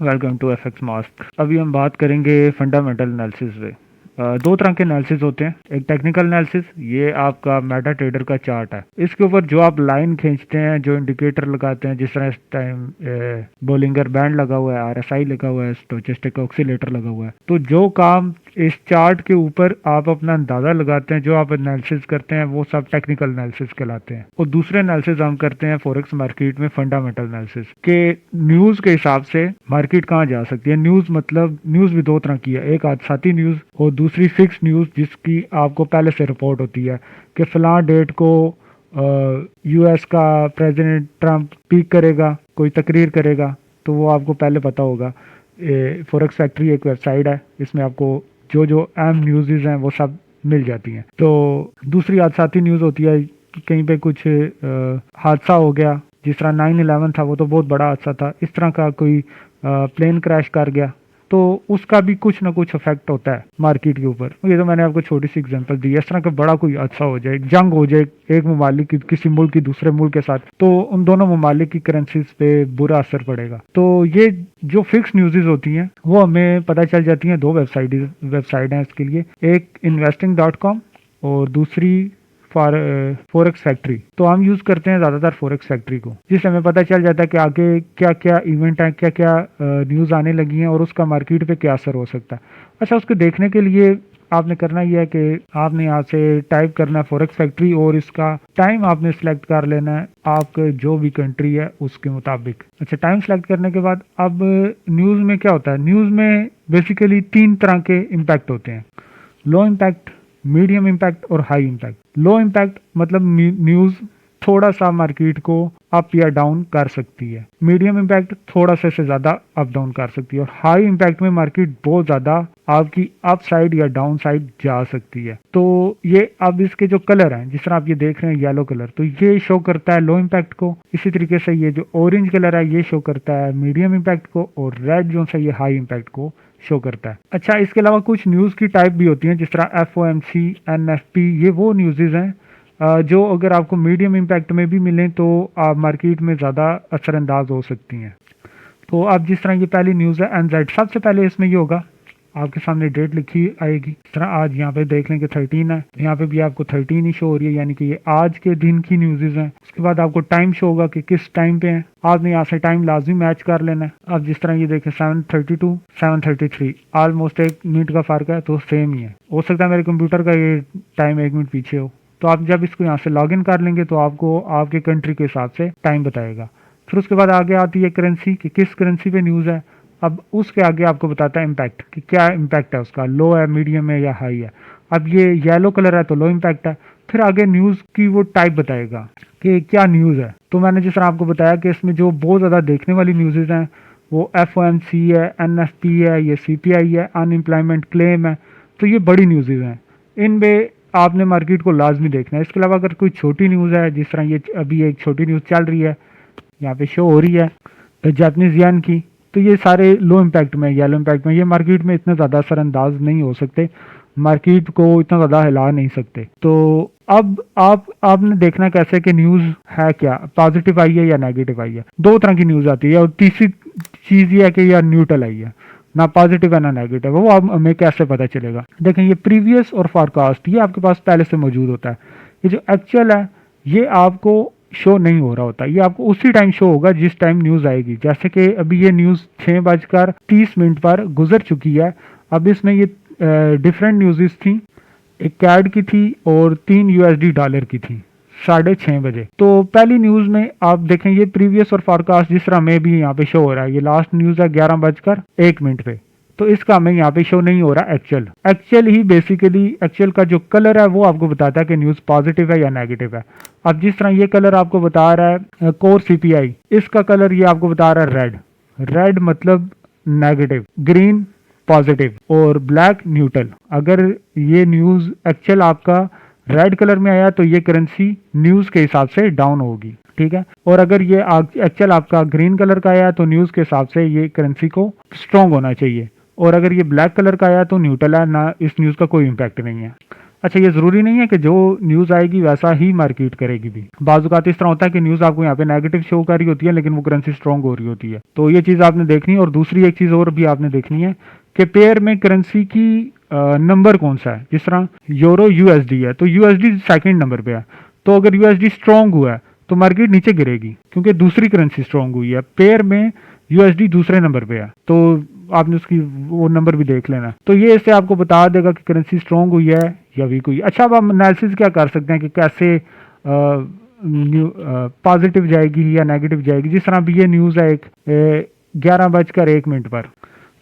Welcome to FX mask. अभी हम बात करेंगे फंडामेंटल एनालिसिस पे। दो तरह के एनालिसिस होते हैं। एक टेक्निकल एनालिसिस, ये आपका मेटा ट्रेडर का चार्ट है। इसके ऊपर जो आप लाइन खींचते हैं, जो इंडिकेटर लगाते हैं, जिस तरह इस टाइम बोलिंगर बैंड लगा हुआ है, आरएसआई लगा हुआ है, स्टोचस्टिक ऑक्सीलेटर लगा हुआ है, तो जो काम इस चार्ट के ऊपर आप अपना अंदाजा लगाते हैं, जो आप एनालिसिस करते हैं, वो सब टेक्निकल एनालिसिस कहलाते हैं। और दूसरे एनालिसिस हम करते हैं फॉरेक्स मार्केट में फंडामेंटल एनालिसिस के। न्यूज के हिसाब से मार्केट कहाँ जा सकती है। न्यूज मतलब न्यूज भी दो तरह की है, एक आदसाती न्यूज और दूसरी फिक्स न्यूज, जिसकी आपको पहले से रिपोर्ट होती है कि फलां डेट को यूएस का प्रेसिडेंट ट्रंप स्पीक करेगा, कोई तकरीर करेगा, तो वो आपको पहले पता होगा। फॉरेक्स फैक्ट्री एक वेबसाइट है, इसमें आपको जो जो अहम न्यूज़ हैं वो सब मिल जाती हैं। तो दूसरी हादसाती न्यूज़ होती है कि कहीं पे कुछ हादसा हो गया, जिस तरह 9/11 था, वो तो बहुत बड़ा हादसा था। इस तरह का कोई प्लेन क्रैश कर गया, तो उसका भी कुछ ना कुछ इफेक्ट होता है मार्केट के ऊपर। ये तो मैंने आपको छोटी सी एग्जांपल दी। इस तरह का बड़ा कोई हादसा हो जाए, जंग हो जाए एक ममालिक की किसी मुल्क की दूसरे मुल्क के साथ, तो उन दोनों ममालिक की करेंसीज पे बुरा असर पड़ेगा। तो ये जो फिक्स न्यूज़ होती हैं वो हमें पता चल जाती हैं। दो वेबसाइट हैं इसके लिए, एक investing.com और दूसरी फॉरेक्स फैक्ट्री। तो हम यूज करते हैं ज्यादातर फॉरेक्स फैक्ट्री को, जिससे हमें पता चल जाता है कि आगे क्या क्या इवेंट है, क्या क्या न्यूज आने लगी हैं और उसका मार्केट पे क्या असर हो सकता है। अच्छा, उसको देखने के लिए आपने करना यह है कि आपने यहाँ से टाइप करना है फॉरेक्स फैक्ट्री और इसका टाइम आपने सिलेक्ट कर लेना है आपके जो भी कंट्री है उसके मुताबिक। अच्छा, टाइम सेलेक्ट करने के बाद अब न्यूज़ में क्या होता है। न्यूज़ में बेसिकली तीन तरह के इम्पैक्ट होते हैं: लो इम्पैक्ट, मीडियम इम्पैक्ट और हाई इम्पैक्ट। लो इम्पैक्ट मतलब न्यूज़ थोड़ा सा मार्केट को अप या डाउन कर सकती है। मीडियम इम्पैक्ट थोड़ा सा से ज़्यादा अप डाउन कर सकती है। और हाई इम्पैक्ट में मार्केट बहुत ज़्यादा आपकी अप साइड या डाउन साइड जा सकती है। तो ये अब इसके जो कलर हैं, जिस तरह आप ये देख रहे हैं येलो कलर, तो ये शो करता है लो इम्पैक्ट को। इसी तरीके से ये जो ऑरेंज कलर है ये शो करता है मीडियम इम्पैक्ट को, और रेड जो है ये हाई इम्पैक्ट को शो करता है। अच्छा, इसके अलावा कुछ न्यूज़ की टाइप भी होती हैं, जिस तरह FOMC, NFP, ये वो न्यूज़ हैं जो अगर आपको मीडियम इम्पैक्ट में भी मिलें तो आप मार्केट में ज़्यादा असरअंदाज हो सकती हैं। तो आप जिस तरह ये पहली न्यूज़ है NZ, सबसे पहले इसमें ये होगा आपके सामने डेट लिखी आएगी। इस तरह आज यहाँ पे देख लें कि 13 है, यहाँ पे भी आपको 13 ही शो हो रही है, यानी कि ये आज के दिन की न्यूज़ हैं। उसके बाद आपको टाइम शो होगा कि किस टाइम पे है। आपने यहाँ से टाइम लाजमी मैच कर लेना है। अब जिस तरह ये देखें 7:32, 7:33, ऑलमोस्ट 1 मिनट का फ़र्क है, तो सेम ही है। हो सकता है मेरे कंप्यूटर का ये टाइम 1 मिनट पीछे हो। तो आप जब इसको यहाँ से लॉग इन कर लेंगे तो आपको आपके कंट्री के हिसाब से टाइम बताएगा। फिर उसके बाद आगे आती है करेंसी, कि किस करेंसी पे न्यूज़ है। अब उसके आगे आपको बताता है इम्पैक्ट, कि क्या इम्पैक्ट है उसका, लो है, मीडियम है या हाई है। अब ये येलो कलर है तो लो इम्पैक्ट है। फिर आगे न्यूज़ की वो टाइप बताएगा कि क्या न्यूज़ है। तो मैंने जिस तरह आपको बताया कि इसमें जो बहुत ज़्यादा देखने वाली न्यूज़ हैं वो FOMC है, NFP है, ये CPI है, अनएम्प्लॉयमेंट क्लेम है। तो ये बड़ी न्यूज़ हैं, इनमें आपने मार्केट को लाजमी देखना है। इसके अलावा अगर कोई छोटी न्यूज़ है, जिस तरह ये अभी एक छोटी न्यूज़ चल रही है, यहाँ पे शो हो रही है जापानीज येन की, तो ये सारे लो इम्पैक्ट में, येलो इम्पैक्ट में, ये मार्केट में इतना ज़्यादा असरअंदाज नहीं हो सकते, मार्केट को इतना ज़्यादा हिला नहीं सकते। तो अब आपने देखना कैसे कि न्यूज़ है क्या, पॉजिटिव आई है या नेगेटिव आई है। दो तरह की न्यूज़ आती है, और तीसरी चीज़ ये है कि यह न्यूट्रल आई है, ना पॉजिटिव है ना नेगेटिव। वो आप हमें कैसे पता चलेगा। देखें, ये प्रीवियस और फॉरकास्ट ये आपके पास पहले से मौजूद होता है। ये जो एक्चुअल है ये आपको शो नहीं हो रहा होता, ये आपको उसी टाइम शो होगा जिस टाइम न्यूज़ आएगी। जैसे कि अभी ये न्यूज़ 6:30 पर गुजर चुकी है। अब इसमें ये डिफरेंट न्यूज़ थी, एक कैड की थी और 3 USD डॉलर की थी 6:30 बजे। तो पहली न्यूज़ में आप देखें ये प्रीवियस और फॉरकास्ट जिस तरह में भी यहाँ पे शो हो रहा है। ये लास्ट न्यूज़ है 11:01 पे, तो इसका हमें यहाँ पे शो नहीं हो रहा एक्चुअल ही। बेसिकली एक्चुअल का जो कलर है वो आपको बताता है कि न्यूज़ पॉजिटिव है या नेगेटिव है। अब जिस तरह ये कलर आपको बता रहा है कोर CPI, इसका कलर ये आपको बता रहा है रेड मतलब नेगेटिव, ग्रीन पॉजिटिव और ब्लैक न्यूट्रल। अगर ये न्यूज़ एक्चुअल आपका रेड कलर में आया तो ये करेंसी न्यूज़ के हिसाब से डाउन होगी, ठीक है। और अगर ये एक्चुअल आपका ग्रीन कलर का आया तो न्यूज़ के हिसाब से ये करेंसी को स्ट्रॉन्ग होना चाहिए। और अगर ये ब्लैक कलर का आया तो न्यूट्रल है, ना इस न्यूज़ का कोई इम्पैक्ट नहीं है। अच्छा, ये जरूरी नहीं है कि जो न्यूज आएगी वैसा ही मार्केट करेगी भी। बाज़ औक़ात इस तरह होता है कि न्यूज आपको यहाँ पे नेगेटिव शो कर रही होती है लेकिन वो करेंसी स्ट्रांग हो रही होती है, तो ये चीज आपने देखनी है। और दूसरी एक चीज और भी आपने देखनी है कि पेयर में करेंसी की नंबर कौन सा है। जिस तरह यूरो यूएसडी है तो यूएसडी सेकंड नंबर पे है, तो अगर यूएसडी स्ट्रांग हुआ है तो मार्केट नीचे गिरेगी क्योंकि दूसरी करेंसी स्ट्रांग हुई है। पेयर में यूएसडी दूसरे नंबर पे है, तो आपने उसकी वो नंबर भी देख लेना। तो ये इससे आपको बता देगा कि करेंसी स्ट्रांग हुई है या वीक हुई है। अच्छा, अब हम एनालिसिस क्या कर सकते हैं कि कैसे पॉजिटिव जाएगी या नेगेटिव जाएगी। जिस तरह अभी ये न्यूज़ है एक 11:01 पर,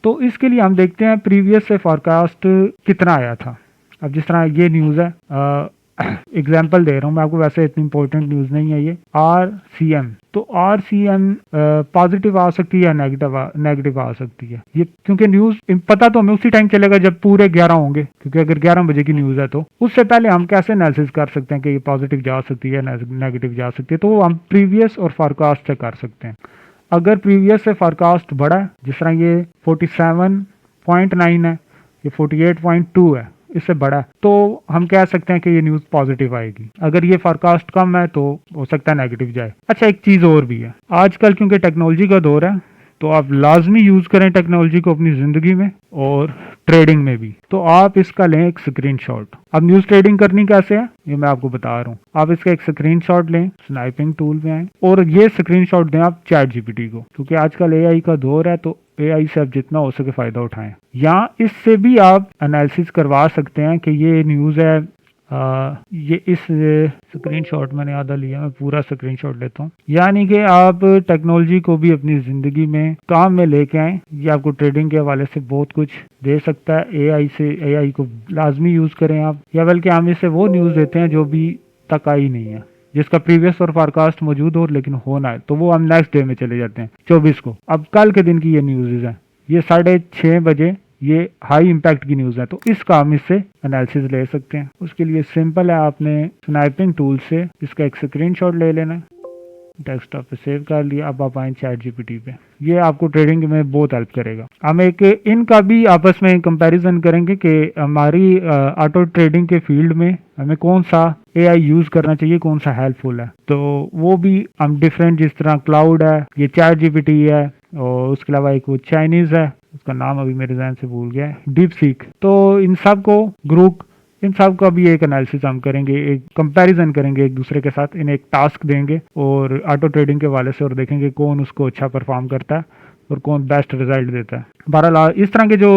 तो इसके लिए हम देखते हैं प्रीवियस से फॉरकास्ट कितना आया था। अब जिस तरह ये न्यूज़ है, एग्जाम्पल दे रहा हूँ मैं आपको, वैसे इतनी इंपॉर्टेंट न्यूज़ नहीं है ये। RCM, तो RCM पॉजिटिव आ सकती है या नेगेटिव आ सकती है ये, क्योंकि न्यूज़ पता तो हमें उसी टाइम चलेगा जब पूरे 11 होंगे, क्योंकि अगर 11 बजे की न्यूज़ है तो उससे पहले हम कैसे एनालिसिस कर सकते हैं कि ये पॉजिटिव जा सकती है नेगेटिव जा सकती है। तो वो हम प्रीवियस और फॉरकास्ट से कर सकते हैं। अगर प्रीवियस से फॉरकास्ट बड़ा है, जिस तरह ये 47.9 है, ये 48.2 है, इससे बड़ा है, तो हम कह सकते हैं कि ये न्यूज़ पॉजिटिव आएगी। अगर ये फॉरकास्ट कम है तो हो सकता है नेगेटिव जाए। अच्छा, एक चीज़ और भी है, आजकल क्योंकि टेक्नोलॉजी का दौर है तो आप लाजमी यूज़ करें टेक्नोलॉजी को अपनी ज़िंदगी में और ट्रेडिंग में भी। तो आप इसका लें एक स्क्रीनशॉट। अब न्यूज़ ट्रेडिंग करनी कैसे है ये मैं आपको बता रहा हूँ। आप इसका एक स्क्रीनशॉट लें, स्नाइपिंग टूल में आए और ये स्क्रीनशॉट दें आप चैट जीपीटी को, क्योंकि आजकल एआई का दौर है तो एआई से आप जितना हो सके फ़ायदा उठाएं। या इससे भी आप एनालिसिस करवा सकते हैं कि ये न्यूज़ है, ये इस स्क्रीनशॉट मैंने आधा लिया, मैं पूरा स्क्रीनशॉट लेता हूँ। यानी कि आप टेक्नोलॉजी को भी अपनी ज़िंदगी में काम में लेके आएँ। ये आपको ट्रेडिंग के हवाले से बहुत कुछ दे सकता है। एआई को लाजमी यूज़ करें आप, या बल्कि हम इससे वो न्यूज़ देते हैं जो भी तक आई नहीं है, जिसका प्रीवियस और फॉरकास्ट मौजूद हो लेकिन होना है, तो वो हम नेक्स्ट डे में चले जाते हैं 24 को। अब कल के दिन की ये न्यूज़ है, ये 6:30 बजे, ये हाई इम्पैक्ट की न्यूज़ है, तो इसका हम इससे एनालिसिस ले सकते हैं। उसके लिए सिंपल है, आपने स्नाइपिंग टूल से इसका एक स्क्रीनशॉट ले लेना है, डेस्कटॉप पे सेव कर लिया। अब आप आए चैट जीपीटी पे, ये आपको ट्रेडिंग में बहुत हेल्प करेगा। हम एक इनका भी आपस में कंपैरिजन करेंगे कि हमारी ऑटो ट्रेडिंग के फील्ड में हमें कौन सा एआई यूज करना चाहिए, कौन सा हेल्पफुल है। तो वो भी हम डिफरेंट, जिस तरह क्लाउड है, ये चैट जीपीटी है, और उसके अलावा एक वो चाइनीज है, उसका नाम अभी मेरे ज़हन से भूल गया है, डीप सीक। तो इन सब को ग्रुप, इन सब का भी एक एनालिसिस हम करेंगे, एक कंपैरिजन करेंगे एक दूसरे के साथ, इन्हें एक टास्क देंगे और ऑटो ट्रेडिंग के वाले से, और देखेंगे कौन उसको अच्छा परफॉर्म करता है और कौन बेस्ट रिजल्ट देता है। बहरहाल इस तरह के जो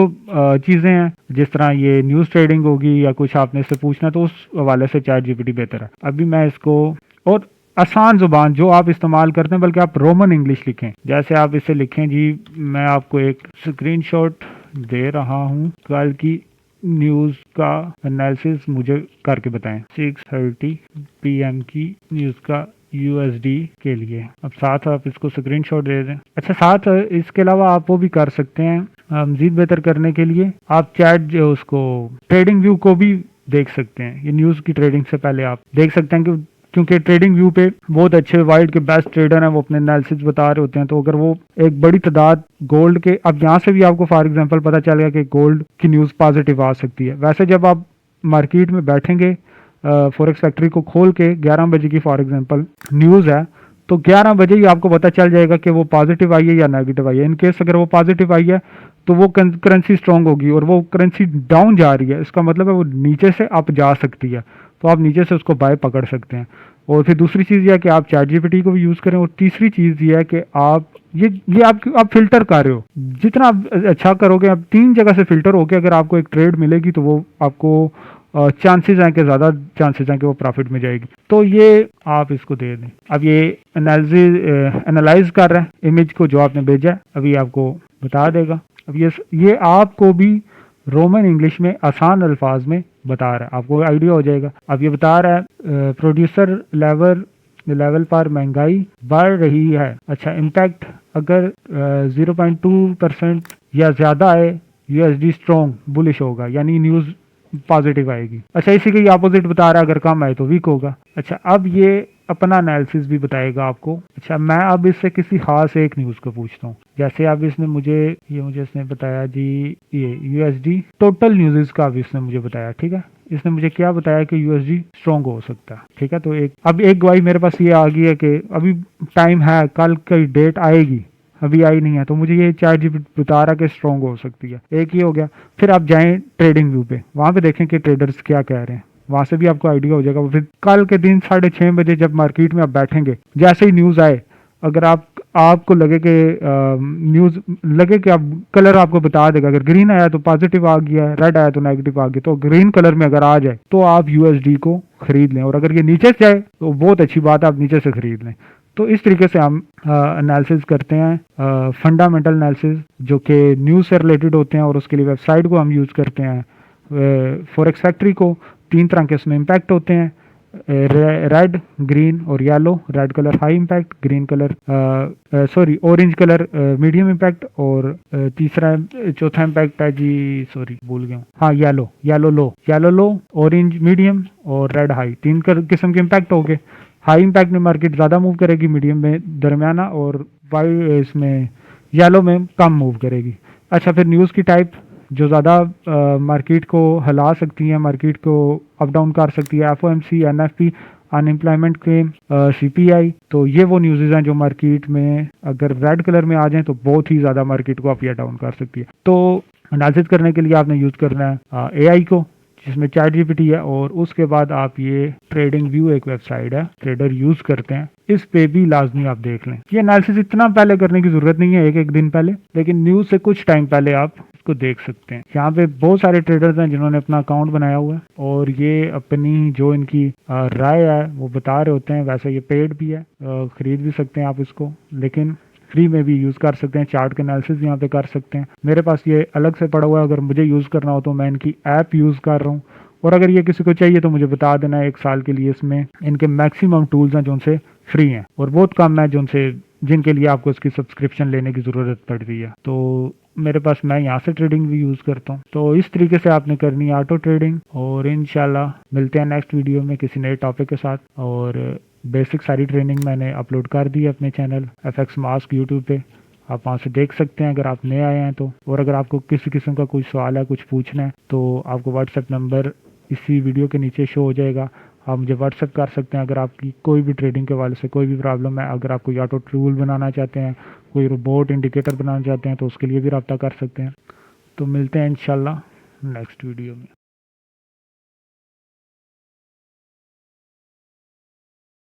चीज़ें हैं, जिस तरह ये न्यूज़ ट्रेडिंग होगी या कुछ आपने इससे पूछना, तो उस हवाले से चैट जीपीटी बेहतर है। अभी मैं इसको, और आसान ज़ुबान जो आप इस्तेमाल करते हैं, बल्कि आप रोमन इंग्लिश लिखें, जैसे आप इसे लिखें जी, मैं आपको एक स्क्रीनशॉट दे रहा हूँ, कल की न्यूज़ का एनालिसिस मुझे करके बताएं 6:30 PM की न्यूज़ का यूएसडी के लिए। अब साथ आप इसको स्क्रीनशॉट दे दें। अच्छा, साथ इसके अलावा आप वो भी कर सकते हैं, मज़ीद बेहतर करने के लिए आप चैट जो उसको ट्रेडिंग व्यू को भी देख सकते हैं। ये न्यूज़ की ट्रेडिंग से पहले आप देख सकते हैं कि क्योंकि ट्रेडिंग व्यू पे बहुत अच्छे वर्ल्ड के बेस्ट ट्रेडर हैं, वो अपने एनालिसिस बता रहे होते हैं। तो अगर वो एक बड़ी तादाद गोल्ड के, अब यहाँ से भी आपको फॉर एग्जांपल पता चल गया कि गोल्ड की न्यूज़ पॉजिटिव आ सकती है। वैसे जब आप मार्केट में बैठेंगे, फॉरेक्स फैक्ट्री को खोल के 11 बजे की फॉर एग्जांपल न्यूज़ है, तो 11 बजे ही आपको पता चल जाएगा कि वो पॉजिटिव आई है या नेगेटिव आई है। इनकेस अगर वो पॉजिटिव आई है तो वो करेंसी स्ट्रांग होगी, और वो करेंसी डाउन जा रही है, इसका मतलब है वो नीचे से अप जा सकती है, तो आप नीचे से उसको बाय पकड़ सकते हैं। और फिर दूसरी चीज़ यह है कि आप चैट जीपीटी को भी यूज़ करें। और तीसरी चीज़ ये है कि आप ये आप फिल्टर कर रहे हो, जितना आप अच्छा करोगे, आप 3 जगह से फिल्टर होके अगर आपको एक ट्रेड मिलेगी तो वो आपको चांसेस हैं कि ज़्यादा चांसेस हैं कि वो प्रॉफिट में जाएगी। तो ये आप इसको दे दें। अब ये एनालाइज कर रहा है इमेज को जो आपने भेजा है, अभी आपको बता देगा। अब ये आपको भी रोमन इंग्लिश में आसान अल्फाज में बता रहा है, आपको आइडिया हो जाएगा। अब ये बता रहा है प्रोड्यूसर लेवल पर महंगाई बढ़ रही है। अच्छा, इम्पैक्ट अगर 0.2% या ज़्यादा आए, यूएसडी स्ट्रॉन्ग बुलिश होगा, यानी न्यूज़ पॉजिटिव आएगी। अच्छा, इसी के अपोजिट बता रहा है, अगर कम आए तो वीक होगा। अच्छा, अब ये अपना एनालिसिस भी बताएगा आपको। अच्छा, मैं अब इससे किसी खास एक न्यूज़ को पूछता हूँ, जैसे अब इसने मुझे इसने बताया जी, ये यूएसडी टोटल न्यूज़ का अब इसने मुझे बताया, ठीक है। इसने मुझे क्या बताया कि यूएसडी स्ट्रॉन्ग हो सकता है। ठीक है, तो अब एक गवाही मेरे पास ये आ गई है कि अभी टाइम है, कल की डेट आएगी, अभी आई नहीं है, तो मुझे ये चैट जीपीटी बता रहा है कि स्ट्रॉन्ग हो सकती है। एक ये हो गया। फिर आप जाएं ट्रेडिंग व्यू पे, वहां पे देखें कि ट्रेडर्स क्या कह रहे हैं, वहां से भी आपको आइडिया हो जाएगा। फिर कल के दिन 6:30 जब मार्केट में आप बैठेंगे, जैसे ही न्यूज आए, अगर आपको लगे कि न्यूज लगे कि आप कलर आपको बता देगा, अगर ग्रीन आया तो पॉजिटिव आ गया, रेड आया तो नेगेटिव आ गया, तो ग्रीन कलर में अगर आ जाए तो आप यूएसडी को खरीद लें, और अगर ये नीचे से जाए तो बहुत अच्छी बात है, आप नीचे से खरीद लें। तो इस तरीके से हम एनालिसिस करते हैं, फंडामेंटल एनालिसिस जो कि न्यूज़ से रिलेटेड होते हैं, और उसके लिए वेबसाइट को हम यूज़ करते हैं। फॉरेक्स फैक्ट्री को 3 तरह के इसमें इम्पैक्ट होते हैं, रेड, ग्रीन और yellow. Red colour high impact, green colour orange colour medium impact, और चौथा इम्पैक्ट है जी, सॉरी भूल गया हूँ, हाँ येलो लो, ऑरेंज मीडियम और रेड हाई। 3 किस्म के इम्पैक्ट हो गए। हाई इम्पैक्ट में मार्केट ज़्यादा मूव करेगी, मीडियम में दरमियाना, और इसमें येलो में कम मूव करेगी। अच्छा, फिर न्यूज़ की टाइप जो ज़्यादा मार्केट को हिला सकती हैं, मार्केट को अप डाउन कर सकती है, FOMC, NFP, unemployment claim, CPI. तो ये वो न्यूज़ हैं जो मार्केट में अगर रेड कलर में आ जाएं तो बहुत ही ज़्यादा मार्केट को अप या डाउन कर सकती है। तो एनालिसिस करने के लिए आपने यूज़ करना है एआई को, जिसमें चैट जीपीटी है, और उसके बाद आप ये ट्रेडिंग व्यू एक वेबसाइट है, ट्रेडर यूज करते हैं, इस पे भी लाजमी आप देख लें। ये एनालिसिस इतना पहले करने की जरूरत नहीं है, एक दिन पहले, लेकिन न्यूज से कुछ टाइम पहले आप इसको देख सकते हैं। यहाँ पे बहुत सारे ट्रेडर्स हैं जिन्होंने अपना अकाउंट बनाया हुआ है, और ये अपनी जो इनकी राय है वो बता रहे होते हैं। वैसे ये पेड भी है, खरीद भी सकते हैं आप इसको, लेकिन फ्री में भी यूज़ कर सकते हैं। चार्ट के एनालिसिस भी यहाँ पे कर सकते हैं। मेरे पास ये अलग से पड़ा हुआ है, अगर मुझे यूज़ करना हो तो मैं इनकी ऐप यूज़ कर रहा हूँ, और अगर ये किसी को चाहिए तो मुझे बता देना है। 1 साल के लिए इसमें इनके मैक्सिमम टूल्स हैं जो उनसे फ्री हैं, और बहुत कम है जिनके लिए आपको इसकी सब्सक्रिप्शन लेने की ज़रूरत पड़ती है। तो मेरे पास, मैं यहाँ से ट्रेडिंग भी यूज़ करता हूँ। तो इस तरीके से आपने करनी है ऑटो ट्रेडिंग, और इंशाल्लाह मिलते हैं नेक्स्ट वीडियो में किसी नए टॉपिक के साथ। और बेसिक सारी ट्रेनिंग मैंने अपलोड कर दी है अपने चैनल FX मास्क यूट्यूब पे, आप वहाँ से देख सकते हैं अगर आप नए आए हैं तो। और अगर आपको किसी किस्म का कोई सवाल है, कुछ पूछना है, तो आपको व्हाट्सएप नंबर इसी वीडियो के नीचे शो हो जाएगा, आप मुझे व्हाट्सएप कर सकते हैं। अगर आपकी कोई भी ट्रेडिंग के हवाले से कोई भी प्रॉब्लम है, अगर आप कोई ऑटो टूल बनाना चाहते हैं, कोई रोबोट इंडिकेटर बनाना चाहते हैं, तो उसके लिए भी रब्ता कर सकते हैं। तो मिलते हैं इंशाल्लाह नेक्स्ट वीडियो में।